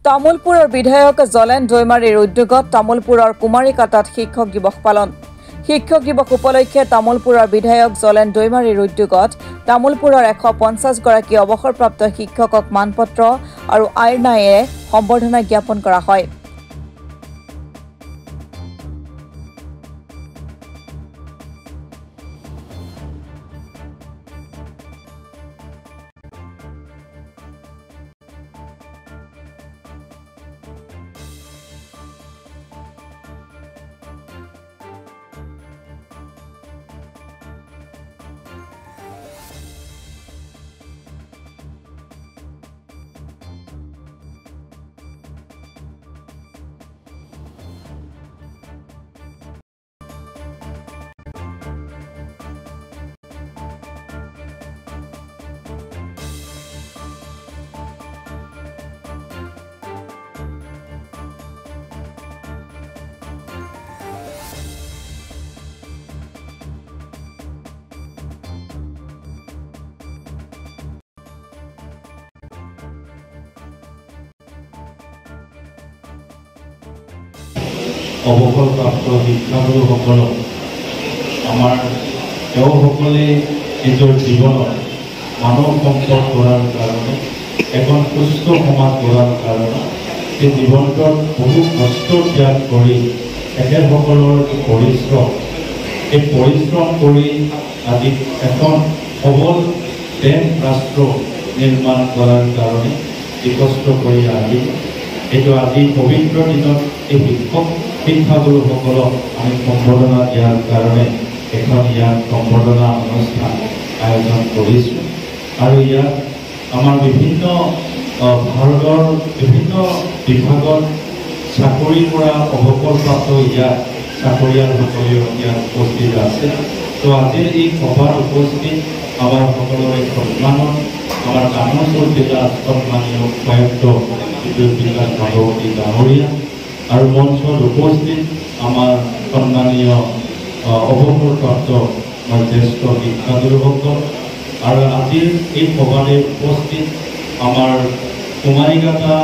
তামুলপুৰৰ বিধায়ক জলেন দৈমাৰীৰ উদ্যোগত তামুলপুৰৰ কুমাৰীকাটাত শিক্ষক দিৱস পালন। শিক্ষক দিৱস উপলক্ষে তামুলপুৰৰ বিধায়ক জলেন দৈমাৰীৰ উদ্যোগত তামুলপুৰৰ 150 গৰাকী অৱসৰপ্ৰাপ্ত শিক্ষকক মানপত্ৰ আৰু আইৰনায়েৰে সম্বৰ্ধনা জ্ঞাপন কৰা হয়। অৱসৰপ্ৰাপ্ত শিক্ষাগুৰুসকলক আমাৰ তেওঁসকলে নিজৰ জীৱনত মানৱ সম্পদ গঢ়াৰ কাৰণে এখন সুস্থ সমাজ গঢ়াৰ কাৰণে সেই জীৱনটোত বহু কষ্ট ত্যাগ কৰি তেখেতসকলৰ পৰিশ্ৰম এই পৰিশ্ৰম কৰি আজি এখন সবল দেশ ৰাষ্ট্ৰ নিৰ্মাণ কৰাৰ কাৰণে যি কষ্ট কৰি আহি এইটো আজি পবিত্ৰ দিনত এই শিক্ষাগুৰুসকলক আমি সম্বৰ্ধনা দিয়াৰ কাৰণে এখন ইয়াত সম্বৰ্ধনা অনুষ্ঠান আয়োজন কৰিছোঁ। আৰু ইয়াত আমাৰ বিভিন্ন ভাৰতৰ বিভিন্ন বিভাগত চাকৰিৰ পৰা অৱসৰপ্ৰাপ্ত ইয়াত চাকৰিয়ালসকলেও ইয়াত উপস্থিত আছে। তো আজিৰ এই সভাত উপস্থিত আমাৰ সকলোৰে সন্মানত আমাৰ কামৰূপ জিলাৰ সন্মানীয় উপায়ুক্ত বিদ্যুৎ বিকাশ ভাগৱতী ডাঙৰীয়া আৰু মঞ্চত উপস্থিত আমাৰ সন্মানীয় অৱসৰপ্ৰাপ্ত জ্যেষ্ঠ শিক্ষাগুৰুসকল আৰু আজিৰ এই সভালৈ উপস্থিত আমাৰ কুমাৰীকাটা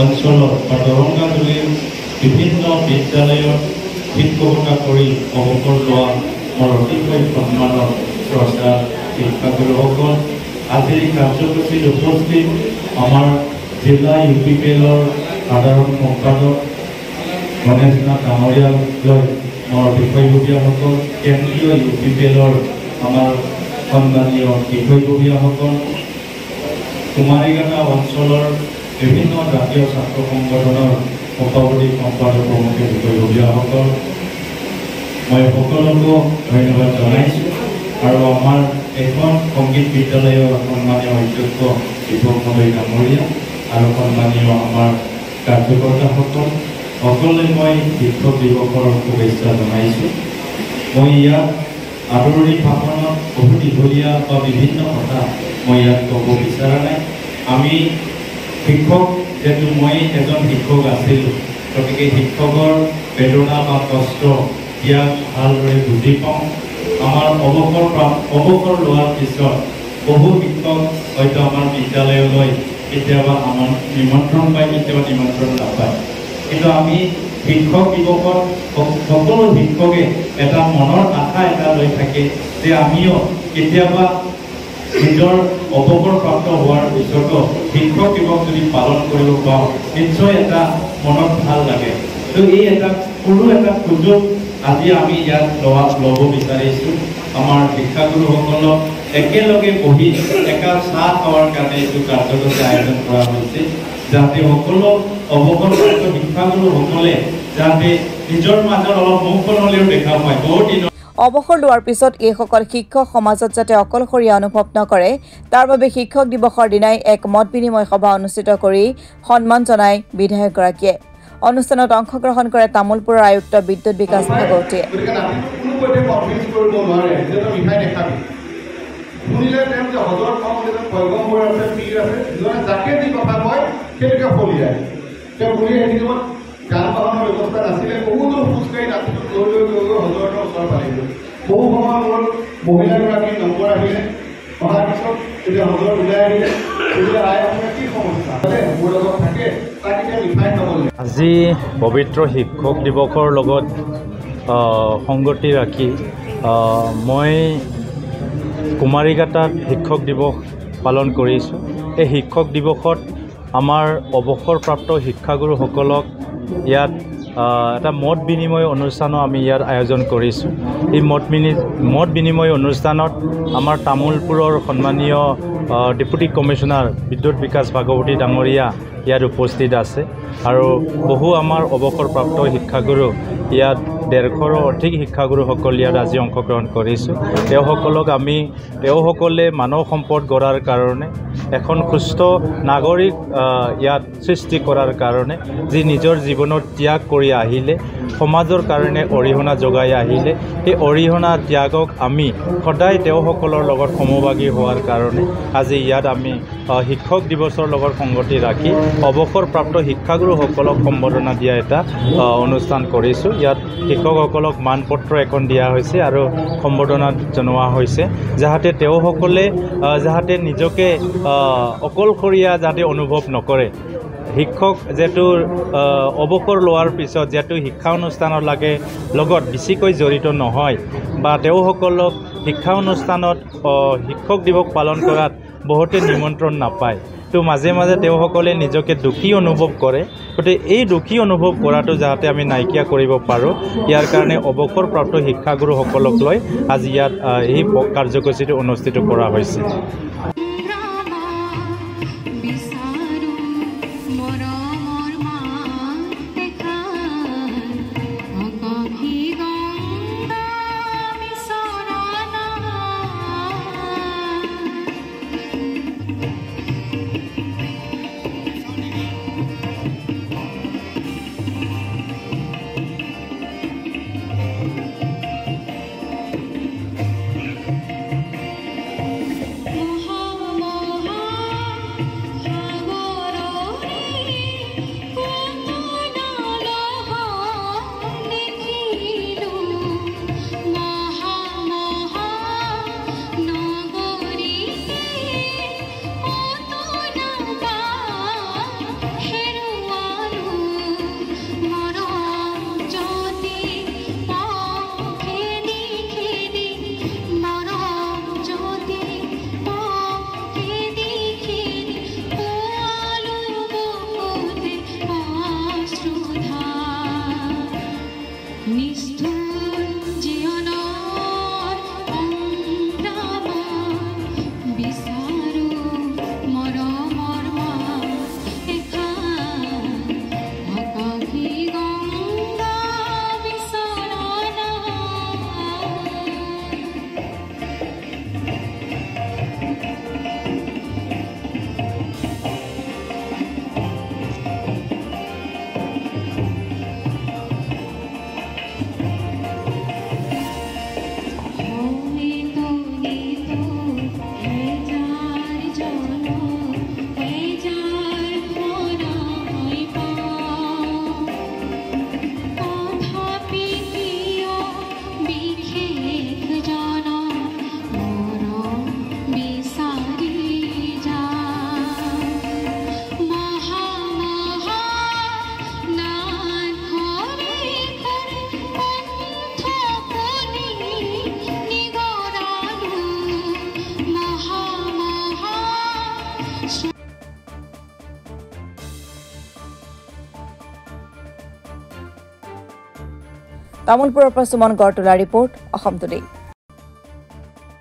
অঞ্চলৰ বা দৰংগাজুলিৰ বিভিন্ন বিদ্যালয়ত শিক্ষকতা কৰি অৱসৰ লোৱা মোৰ অতিশয় সন্মানৰ শ্ৰদ্ধা শিক্ষাগুৰুসকল। আজিৰ এই কাৰ্যসূচীত উপস্থিত আমাৰ জিলা UPPLৰ সাধাৰণ সম্পাদক গণেশ নাথ ডাঙৰীয়ালৈ মোৰ বিষয়ববীয়াসকল, কেন্দ্ৰীয় UPPLৰ আমাৰ সন্মানীয় বিষয়ববীয়াসকল, কুমাৰীকাটা অঞ্চলৰ বিভিন্ন জাতীয় ছাত্ৰ সংগঠনৰ সভাপতি সম্পাদক প্ৰমুখ বিষয়ববীয়াসকল, মই সকলোকে ধন্যবাদ জনাইছোঁ। আৰু আমাৰ এখন সংগীত বিদ্যালয়ৰ সন্মানীয় অধ্যক্ষ দীপক মহোদয় ডাঙৰীয়া আৰু সন্মানীয় আমাৰ কাৰ্যকৰ্তাসকল সকলোৱে মই শিক্ষক দিৱসৰ শুভেচ্ছা জনাইছোঁ। মই ইয়াত আদৰণি ভাষণত বহু দীঘলীয়া বা বিভিন্ন কথা মই ইয়াত ক'ব বিচৰা নাই। আমি শিক্ষক যিহেতু মই এজন শিক্ষক আছিলোঁ, গতিকে শিক্ষকৰ বেদনা বা কষ্ট ইয়াক ভালদৰে বুজি পাওঁ। আমাৰ অৱসৰ লোৱাৰ পিছত বহু শিক্ষক হয়তো আমাৰ বিদ্যালয়লৈ কেতিয়াবা আমাৰ নিমন্ত্ৰণ পায়, কেতিয়াবা নিমন্ত্ৰণ নাপায়। কিন্তু আমি শিক্ষক দিৱসত সকলো শিক্ষকে এটা মনৰ আশা এটা লৈ থাকে যে আমিও কেতিয়াবা নিজৰ অৱসৰপ্ৰাপ্ত হোৱাৰ পিছতো শিক্ষক দিৱস যদি পালন কৰিব পাওঁ নিশ্চয় এটা মনত ভাল লাগে। তো এই এটা সৰু এটা সুযোগ আজি আমি ইয়াত ল'ব বিচাৰিছোঁ। আমাৰ শিক্ষাগুৰুসকলক একেলগে বহি একাপ চাহ খাৱাৰ কাৰণে এইটো কাৰ্যসূচী আয়োজন কৰা হৈছে, যাতে সকলো অৱসৰপ্ৰাপ্ত শিক্ষাগুৰুসকলে যাতে নিজৰ মাজত অলপ মুখখন হ'লেও দেখা পায়। বহুত দিন অৱসৰ লোৱাৰ পিছত এইসকল শিক্ষক সমাজত যাতে অকলশৰীয়া অনুভৱ নকৰে তাৰ বাবে শিক্ষক দিৱসৰ দিনাই এক মত বিনিময় সভা অনুষ্ঠিত কৰি সন্মান জনায় বিধায়কগৰাকীয়ে। অনুষ্ঠানত অংশগ্ৰহণ কৰে তামুলপুৰৰ আয়ুক্ত বিদ্যুৎ বিকাশ ভাগৱতীয়ে। যান-বাহনৰ ব্যৱস্থা নাছিলে, বহুতো খোজকাঢ়ি ৰাতিটো লৈ হজৰতৰ ওচৰ পালেগৈ। বহু সময়ৰ মূৰত মহিলাগৰাকীৰ নম্বৰ আহিলে, অহাৰ পিছত তেতিয়া হজৰ ওলাই আহিলে তেতিয়া ৰাইজ কি সমস্যা মোৰ লগত থাকে তাক এতিয়া মিঠাই খাবলৈ আজি পবিত্ৰ শিক্ষক দিৱসৰ লগত সংগতি ৰাখি মই কুমাৰীঘাটাত শিক্ষক দিৱস পালন কৰিছোঁ। এই শিক্ষক দিৱসত আমাৰ অৱসৰপ্ৰাপ্ত শিক্ষাগুৰুসকলক ইয়াত এটা মত বিনিময় অনুষ্ঠানো আমি ইয়াত আয়োজন কৰিছোঁ। এই মত বিনিময় অনুষ্ঠানত আমাৰ তামোলপুৰৰ সন্মানীয় ডেপুটি কমিশ্যনাৰ বিদ্যুৎ বিকাশ ভাগৱতী ডাঙৰীয়া ইয়াত উপস্থিত আছে আৰু বহু আমাৰ অৱসৰপ্ৰাপ্ত শিক্ষাগুৰু ইয়াত 150ৰো অধিক শিক্ষাগুৰুসকল ইয়াত আজি অংশগ্ৰহণ কৰিছোঁ। তেওঁসকলে মানৱ সম্পদ গঢ়াৰ কাৰণে এখন সুস্থ নাগৰিক ইয়াত সৃষ্টি কৰাৰ কাৰণে যি নিজৰ জীৱনত ত্যাগ কৰি আহিলে, সমাজৰ কাৰণে অৰিহণা যোগাই আহিলে, সেই অৰিহণা ত্যাগক আমি সদায় তেওঁসকলৰ লগত সমভাগী হোৱাৰ কাৰণে আজি ইয়াত আমি শিক্ষক দিৱসৰ লগত সংগতি ৰাখি অৱসৰপ্ৰাপ্ত শিক্ষাগুৰুসকলক সম্বৰ্ধনা দিয়া এটা অনুষ্ঠান কৰিছোঁ। ইয়াত শিক্ষকসকলক মানপত্ৰ এখন দিয়া হৈছে আৰু সম্বৰ্ধনা জনোৱা হৈছে, যাতে তেওঁসকলে যাতে নিজকে অকলশৰীয়া যাতে অনুভৱ নকৰে। শিক্ষক যিহেতু অৱসৰ লোৱাৰ পিছত যিহেতু শিক্ষা অনুষ্ঠানৰ লগত বেছিকৈ জড়িত নহয় বা তেওঁসকলক শিক্ষা অনুষ্ঠানত শিক্ষক দিৱস পালন কৰাত বহুতে নিমন্ত্ৰণ নাপায়, তো মাজে মাজে তেওঁসকলে নিজকে দুখী অনুভৱ কৰে। গতিকে এই দুখী অনুভৱ কৰাটো যাতে আমি নাইকিয়া কৰিব পাৰোঁ, ইয়াৰ কাৰণে অৱসৰপ্ৰাপ্ত শিক্ষাগুৰুসকলক লৈ আজি ইয়াত এই কাৰ্যসূচীটো অনুষ্ঠিত কৰা হৈছে। তামোলপুৰৰ পৰা সুমন গড়তলা ৰিপৰ্ট, অসম টুডে।